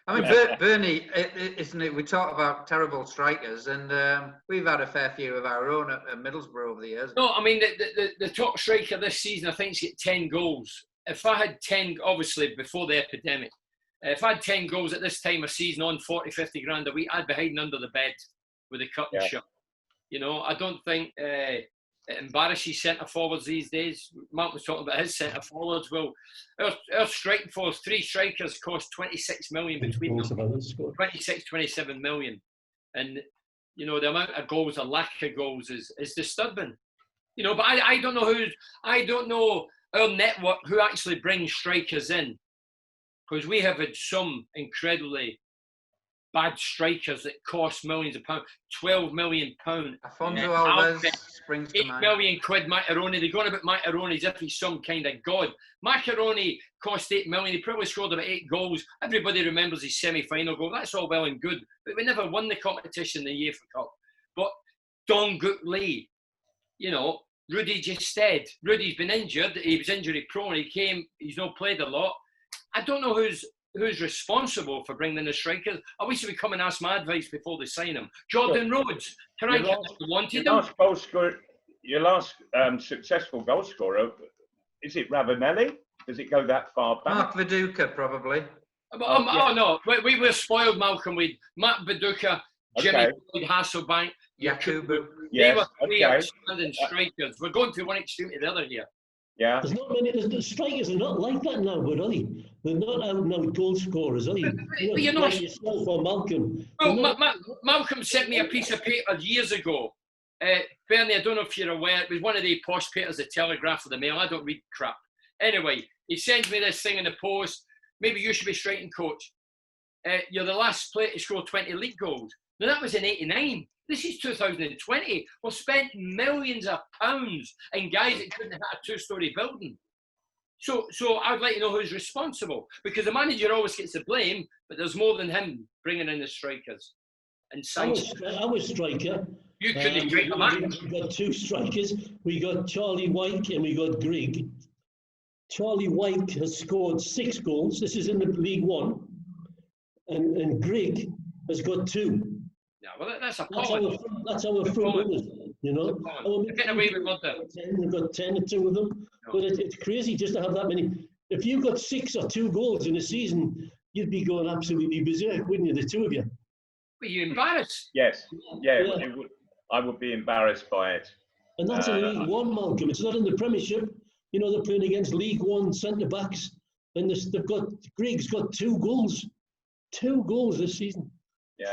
I mean, Bernie, isn't it? We talk about terrible strikers, and we've had a fair few of our own at Middlesbrough over the years. No, I mean, the top striker this season, I think, has got 10 goals. If I had 10, obviously, before the epidemic, if I had 10 goals at this time of season on 40, 50 grand a week, I'd be hiding under the bed with the curtain shut. You know, I don't think it embarrasses centre-forwards these days. Mark was talking about his centre-forwards. Well, our striking force, 3 strikers cost 26 million between them. 26, 27 million. And, you know, the amount of goals, or lack of goals is disturbing. You know, but I don't know our network who actually brings strikers in. Because we have had some incredibly bad strikers that cost millions of pounds. £12 million. Afonso Alves springs to mind. £8 million Macaroni. They're going about Macaroni as if he's some kind of god. Macaroni cost £8 million. He probably scored about 8 goals. Everybody remembers his semi-final goal. That's all well and good. But we never won the competition the UEFA Cup. But Dong-Gook Lee, you know, Rudy Gestede. Rudy's been injured. He was injury prone. He came. He's not played a lot. I don't know who's responsible for bringing in the strikers. I wish they would come and ask my advice before they sign him. Jordan Rhodes, can I get wanted him? Your last successful goal scorer, is it Ravanelli? Does it go that far back? Mark Viduka, probably. Oh no, we were spoiled, Malcolm, with Matt Viduka, Jimmy Hasselbank, Yakubu. They were 3 outstanding strikers. We're going from one extreme to the other here. Yeah. There's not many. The strikers are not like that now, but are they? They're not out and out goal scorers, are they? You're not like yourself or Malcolm. Well, Malcolm sent me a piece of paper years ago. Bernie, I don't know if you're aware. It was one of the posh papers, the Telegraph or the Mail. I don't read crap. Anyway, he sends me this thing in the post. Maybe you should be striking coach. You're the last player to score 20 league goals. Now that was in '89. This is 2020. We've spent millions of pounds in guys that couldn't hit a 2-story building. So I'd like to know who's responsible, because the manager always gets the blame, but there's more than him bringing in the strikers. And I'm a striker. You couldn't break them out. We've got 2 strikers. We got Charlie White and we got Grigg. Charlie White has scored 6 goals. This is in the League One, and Grigg has got 2. Yeah, well, that's our front runners, you know. They're getting away with what they've got 10 or 2 of them. No. But it's crazy just to have that many. If you got 6 or 2 goals in a season, you'd be going absolutely berserk, wouldn't you, the 2 of you? Were you embarrassed? Yes. Yeah. I would be embarrassed by it. And that's in League One, Malcolm. It's not in the Premiership. You know, they're playing against League One centre-backs. And Grigg's got 2 goals. 2 goals this season. Yeah,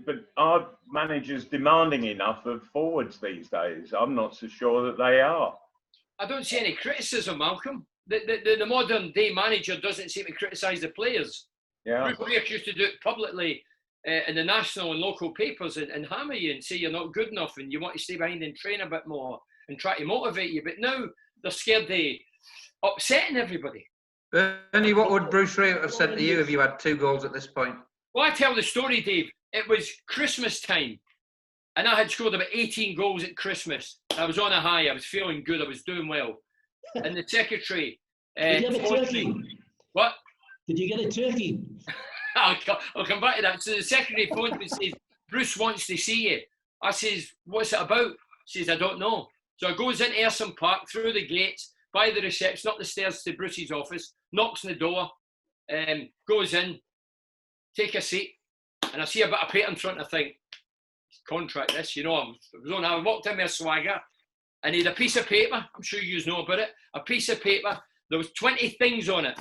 but are managers demanding enough of forwards these days? I'm not so sure that they are. I don't see any criticism, Malcolm. The modern day manager doesn't seem to criticise the players. Yeah. Bruce Rayek used to do it publicly in the national and local papers and hammer you and say you're not good enough and you want to stay behind and train a bit more and try to motivate you. But now they're scared of upsetting everybody. Bernie, what would Bruce Rayek have said to you if you had 2 goals at this point? Well, I tell the story, Dave. It was Christmas time, and I had scored about 18 goals at Christmas. I was on a high. I was feeling good. I was doing well. And the secretary... Did you get a turkey? What? Did you get a turkey? I'll come back to that. So the secretary phoned me and says, Bruce wants to see you. I says, what's it about? She says, I don't know. So I goes into Ayrson Park, through the gates, by the reception, up the stairs to Bruce's office, knocks on the door, goes in, take a seat, and I see a bit of paper in front. I think, contract this, you know. I walked in with a swagger, and he had a piece of paper. I'm sure you know about it. A piece of paper. There was 20 things on it,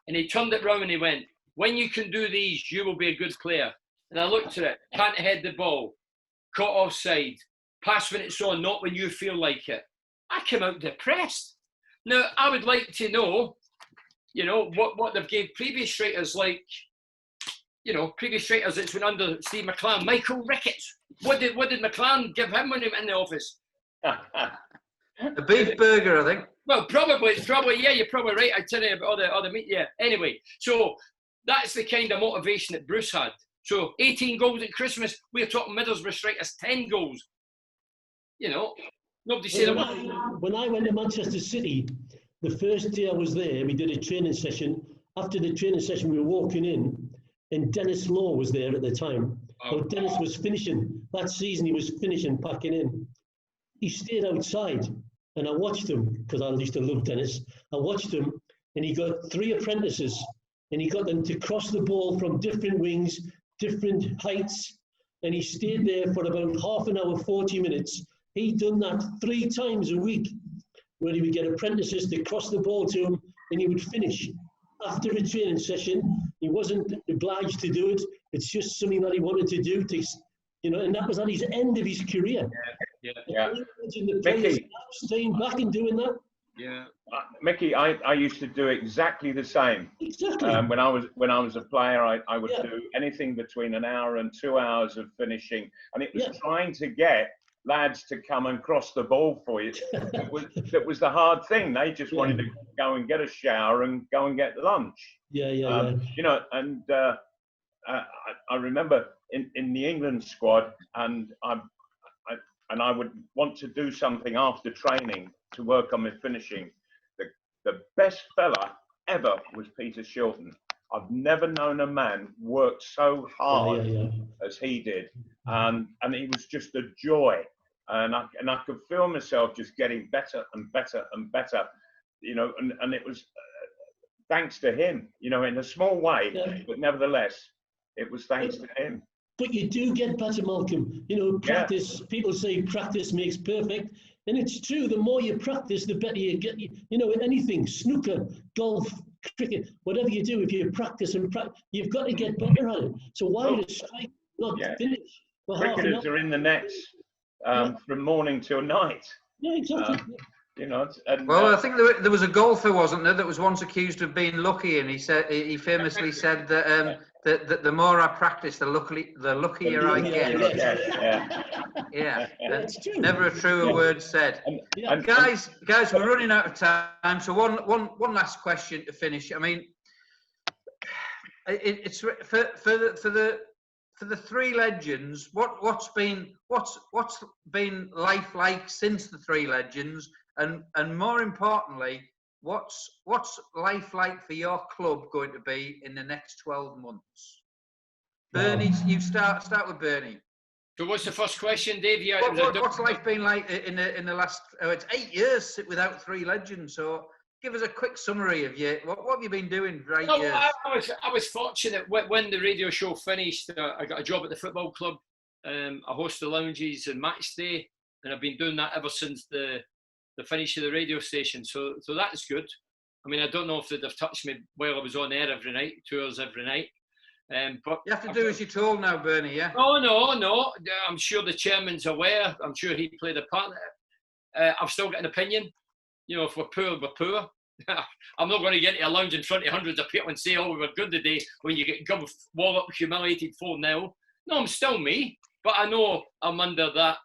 and he turned it round and he went, "When you can do these, you will be a good player." And I looked at it. Can't head the ball. Caught offside. Pass when it's on, not when you feel like it. I came out depressed. Now I would like to know, you know, what they've gave previous strikers like. You know, previous strikers that's went under Steve McClaren, Michael Ricketts. What did McClaren give him when he went in the office? A beef burger, I think. Well, probably, yeah, you're probably right. I tell you about all the meat, yeah. Anyway, so that's the kind of motivation that Bruce had. So 18 goals at Christmas, we're talking Middlesbrough strikers, 10 goals. You know, nobody said when I went to Manchester City, the first day I was there, we did a training session. After the training session, we were walking in, and Dennis Law was there at the time. Oh. Now, Dennis was finishing, that season he was finishing, packing in. He stayed outside, and I watched him, because I used to love Dennis. I watched him, and he got 3 apprentices, and he got them to cross the ball from different wings, different heights, and he stayed there for about half an hour, 40 minutes. He'd done that 3 times a week, where he would get apprentices to cross the ball to him, and he would finish. After a training session, he wasn't obliged to do it. It's just something that he wanted to do, and that was at his end of his career. Yeah. Mickey, staying back and doing that. Yeah. Mickey, I used to do exactly the same. Exactly. When I was a player, I would do anything between an hour and 2 hours of finishing, and it was trying to get lads to come and cross the ball for you. That was the hard thing. They just wanted to go and get a shower and go and get lunch. And I remember in the England squad, and I would want to do something after training to work on my finishing. The best fella ever was Peter Shilton. I've never known a man work so hard as he did, and he was just a joy. And I could feel myself just getting better and better and better, and it was thanks to him, in a small way, but nevertheless, it was thanks to him. But you do get better, Malcolm. Practice, people say practice makes perfect. And it's true, the more you practice, the better you get. Anything, snooker, golf, cricket, whatever you do, if you practice and practice, you've got to get better at it. So why would a strike not finish? Cricketers are in the nets from morning till night. Yeah, exactly. I think there was a golfer, wasn't there, that was once accused of being lucky, and he famously said that that the more I practice, the luckier I get. Yeah, that's true. Never a truer word said. And guys, we're running out of time. So one last question to finish. I mean, it's for the 3 legends. What's been life like since the 3 legends, and more importantly, what's life like for your club going to be in the next 12 months? Bernie, you start with Bernie. So what's the first question, Dave? Yeah, what's life been like in the last? It's 8 years without 3 legends. So give us a quick summary of what have you been doing for 8 years? I was fortunate when the radio show finished. I got a job at the football club. I host the lounges and match day, and I've been doing that ever since the finish of the radio station. So that's good. I mean, I don't know if they'd have touched me while I was on air every night, tours every night. But you have to do as you're told now, Bernie, yeah? No. I'm sure the chairman's aware. I'm sure he played a part. I've still got an opinion. If we're poor, we're poor. I'm not going to get into a lounge in front of hundreds of people and say, we were good today, when you get wallop humiliated 4-0. No, I'm still me. But I know I'm under that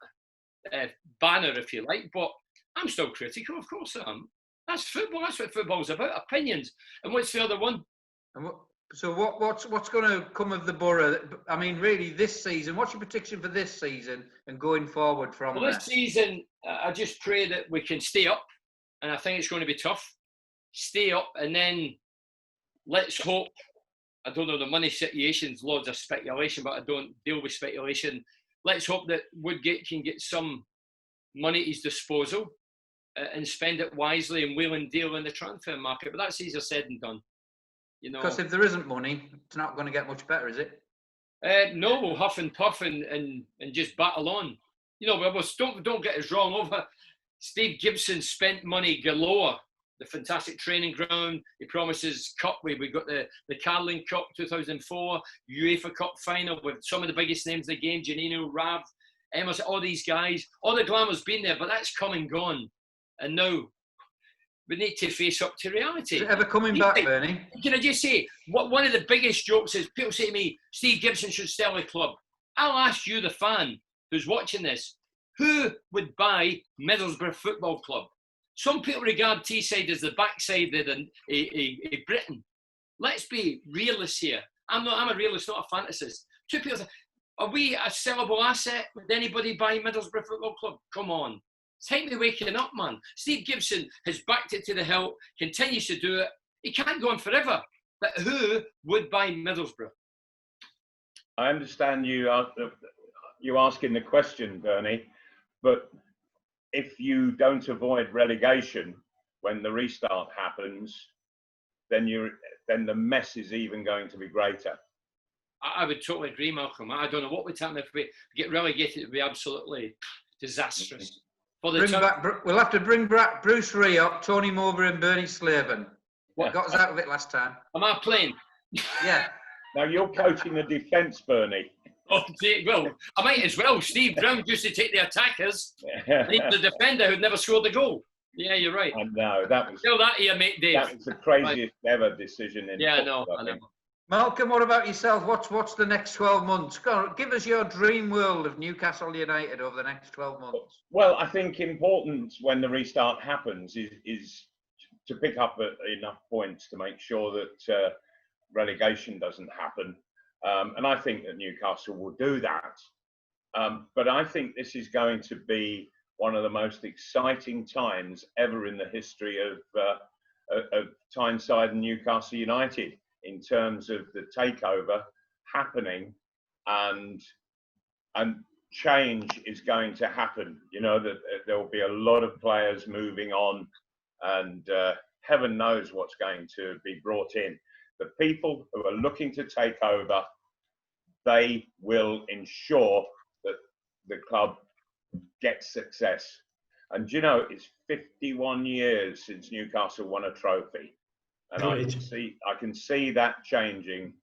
banner, if you like. But I'm still critical, of course I am. That's football. That's what football's about. Opinions. And what's the other one? So what's going to come of the Boro? I mean, really, this season. What's your prediction for this season and going forward from there? This season, I just pray that we can stay up, and I think it's going to be tough. Stay up, and then let's hope. I don't know, the money situation's loads of speculation, but I don't deal with speculation. Let's hope that Woodgate can get some money at his disposal and spend it wisely and wheel and deal in the transfer market. But that's easier said than done. Because if there isn't money, it's not going to get much better, is it? No, we'll huff and puff and just battle on. Don't get us wrong. Over Steve Gibson spent money galore. The fantastic training ground. He promises cup. We got the Carling Cup 2004, UEFA Cup final with some of the biggest names in the game: Janino, Rav, Emerson, all these guys. All the glamour's been there, but that's come and gone. And now we need to face up to reality. Is it ever coming back, Bernie? Can I just say, one of the biggest jokes is people say to me, Steve Gibson should sell the club. I'll ask you, the fan who's watching this, who would buy Middlesbrough Football Club? Some people regard Teesside as the backside of Britain. Let's be realists here. I'm a realist, not a fantasist. Two people say, are we a sellable asset? Would anybody buy Middlesbrough Football Club? Come on. It's time to waking up, man. Steve Gibson has backed it to the hilt, continues to do it. He can't go on forever. But who would buy Middlesbrough? I understand you asking the question, Bernie, but if you don't avoid relegation when the restart happens, then the mess is even going to be greater. I would totally agree, Malcolm. I don't know what would happen if we get relegated. It would be absolutely disastrous. For the we'll have to bring back Bruce Rioch, Tony Mowbray and Bernie Slaven. What got us out of it last time? Am I playing? Yeah. Now you're coaching the defence, Bernie. Oh, well, I might as well. Steve Brown used to take the attackers. Leave the defender who'd never scored the goal. Yeah, you're right. I know, that was... Tell that to your mate, Dave. That was the craziest ever decision in football, I know. Malcolm, what about yourself? What's the next 12 months? Go on, give us your dream world of Newcastle United over the next 12 months. Well, I think important when the restart happens is to pick up enough points to make sure that relegation doesn't happen. And I think that Newcastle will do that. But I think this is going to be one of the most exciting times ever in the history of Tyneside and Newcastle United, in terms of the takeover happening, and change is going to happen. You know, that there will be a lot of players moving on, and heaven knows what's going to be brought in. The people who are looking to take over, they will ensure that the club gets success. And you know, it's 51 years since Newcastle won a trophy. And right. I can see that changing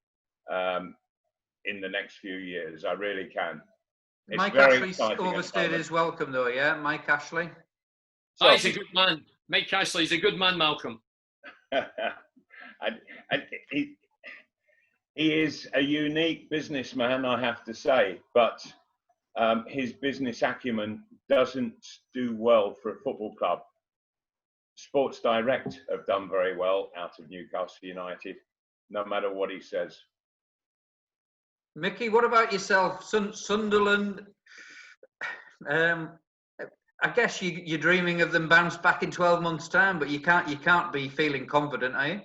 in the next few years. I really can. It's Mike very Ashley's exciting overstayed his welcome, though, yeah? Mike Ashley? So, he's a good man. Mike Ashley's a good man, Malcolm. He is a unique businessman, I have to say, but his business acumen doesn't do well for a football club. Sports Direct have done very well out of Newcastle United, no matter what he says. Mickey, what about yourself? Sunderland, I guess you're dreaming of them bounce back in 12 months' time, but you can't be feeling confident, are you?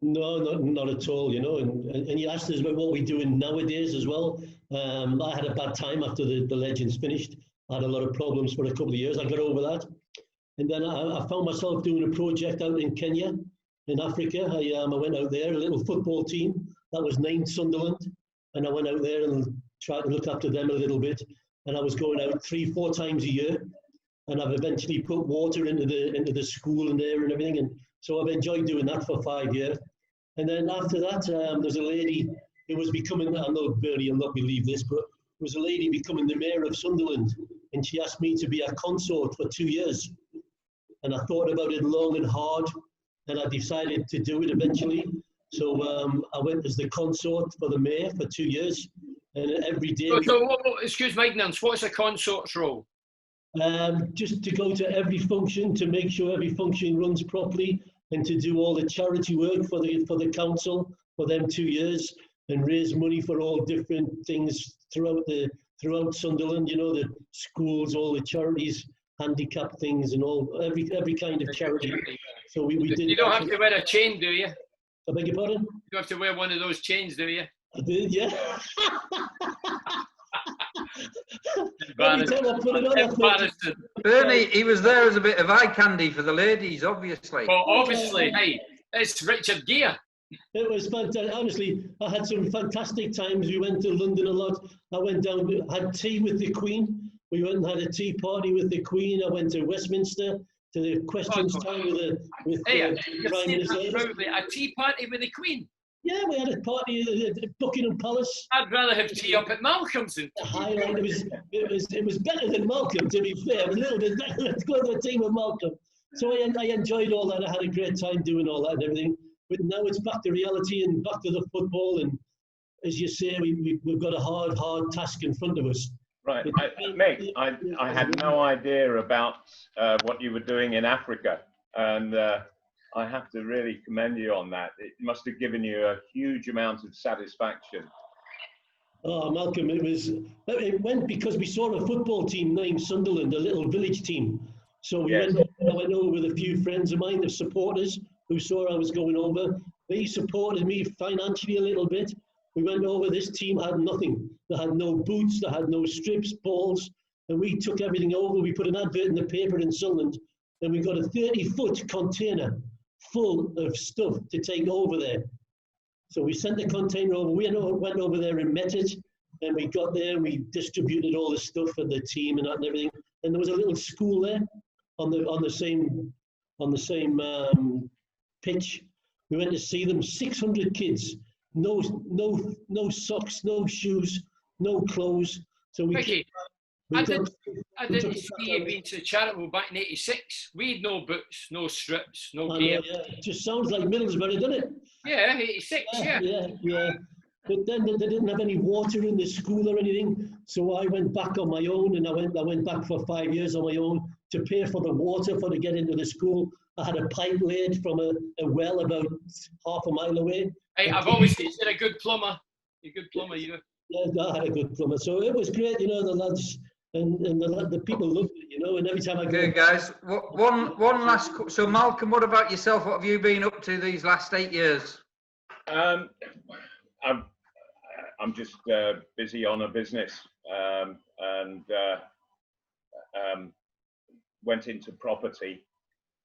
No, not at all, you know. And you asked us about what we're doing nowadays as well. I had a bad time after the Legends finished. I had a lot of problems for a couple of years. I got over that. And then I found myself doing a project out in Kenya, in Africa. I went out there, a little football team that was named Sunderland. And I went out there and tried to look after them a little bit. And I was going out 3-4 times a year. And I've eventually put water into the school and there and everything. And so I've enjoyed doing that for 5 years. And then after that, there's a lady who was becoming, I know Bernie will not believe this, but there was a lady becoming the mayor of Sunderland. And she asked me to be a consort for 2 years. And I thought about it long and hard, and I decided to do it eventually. So I went as the consort for the mayor for 2 years, and every day. Excuse my ignorance. What's a consort's role? Just to go to every function, to make sure every function runs properly, and to do all the charity work for the council for them 2 years, and raise money for all different things throughout Sunderland. You know, the schools, all the charities, handicap things, and all every kind of charity. So we did. You don't have to wear a chain, do you? I beg your pardon? You don't have to wear one of those chains, do you? I did, yeah. Bernie, he was there as a bit of eye candy for the ladies, obviously. Well, obviously, hey, it's Richard Gere. It was fantastic. Honestly, I had some fantastic times. We went to London a lot. I went down, had tea with the Queen. We went and had a tea party with the Queen. I went to Westminster to the questions time with Prime Minister. A tea party with the Queen? Yeah, we had a party at Buckingham Palace. I'd rather have tea up at Malcolm's. The highlight. It was better than Malcolm, to be fair. It was a little bit better. Let's go to a team with Malcolm. So I enjoyed all that. I had a great time doing all that and everything. But now it's back to reality and back to the football. And as you say, we've got a hard task in front of us. Right, Mick, I had no idea about what you were doing in Africa, and I have to really commend you on that. It must have given you a huge amount of satisfaction. Oh, Malcolm, it went because we saw a football team named Sunderland, a little village team. So I went over with a few friends of mine, the supporters, who saw I was going over. They supported me financially a little bit. We went over, this team had nothing. They had no boots, they had no strips, balls, and we took everything over. We put an advert in the paper in Sunderland, and we got a 30-foot container full of stuff to take over there. So we sent the container over. We went over there and met it, and we got there and we distributed all the stuff for the team and everything. And there was a little school there on the same pitch. We went to see them. 600 kids. No socks, no shoes, no clothes. So we. Mickey, I didn't see you being to the charitable back in '86. We had no boots, no strips, no gear. Yeah. It just sounds like Middlesbrough, doesn't it? Yeah, '86. Yeah. But then they didn't have any water in the school or anything, so I went back on my own, and I went back for 5 years on my own to pay for the water to get into the school. I had a pipe laid from a well about half a mile away. Hey, I've always said you're a good plumber. You're a good plumber, you. Yeah, I had a good plumber, so it was great. You know, the lads and the people loved it. You know, and every time I go. Okay, guys. One last. So, Malcolm, what about yourself? What have you been up to these last 8 years? I'm just busy on a business, and went into property,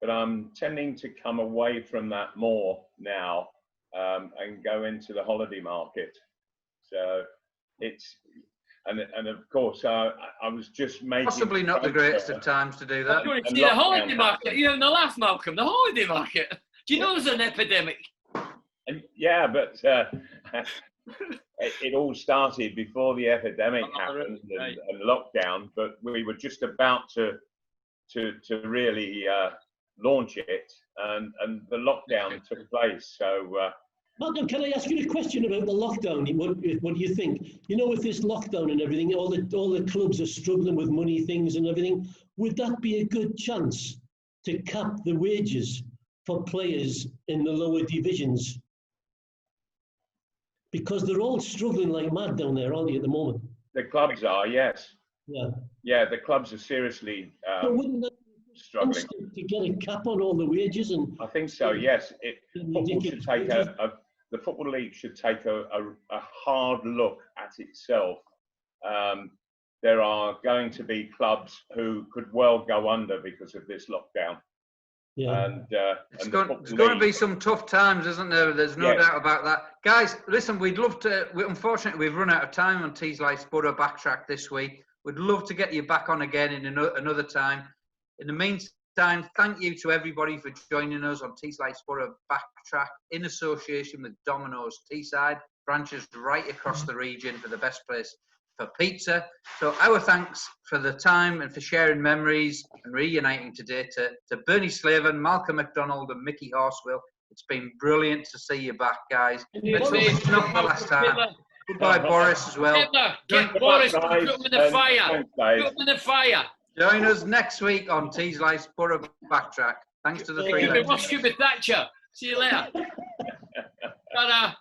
but I'm tending to come away from that more now, and go into the holiday market. So it's, and of course, I was just making Possibly not the greatest of times to do that. I'm going to see the holiday market. You're having a laugh, Malcolm. The holiday market. Do you know there's an epidemic? And, yeah, but it all started before the epidemic happened and lockdown. But we were just about to really launch it, and the lockdown took place. So. Malcolm, can I ask you a question about the lockdown? What do you think? You know, with this lockdown and everything, all the clubs are struggling with money, things and everything. Would that be a good chance to cap the wages for players in the lower divisions? Because they're all struggling like mad down there, aren't they, at the moment? The clubs are, yes. Yeah. Yeah, the clubs are seriously wouldn't that struggling. To get a cap on all the wages? And I think so, yes. The Football League should take a hard look at itself. There are going to be clubs who could well go under because of this lockdown. Yeah. And it's going to be some tough times, isn't there? There's no doubt about that. Guys, listen, we'd love to. Unfortunately, we've run out of time on Tees Life's Boro Backtrack this week. We'd love to get you back on again in another time. In the meantime, thank you to everybody for joining us on Tees Life's Boro Backtrack in association with Domino's Teesside, branches right across the region for the best place for pizza. So our thanks for the time and for sharing memories and reuniting today to Bernie Slaven, Malcolm McDonald and Mickey Horswell. It's been brilliant to see you back, guys. Let's hope it's not the last time. Goodbye, Boris, as well. Get Boris, put him in the fire. Put him in the fire. Join us next week on Tees Life's Boro Backtrack. Thanks to the three legends. Thatcher. See you later. Ta-da.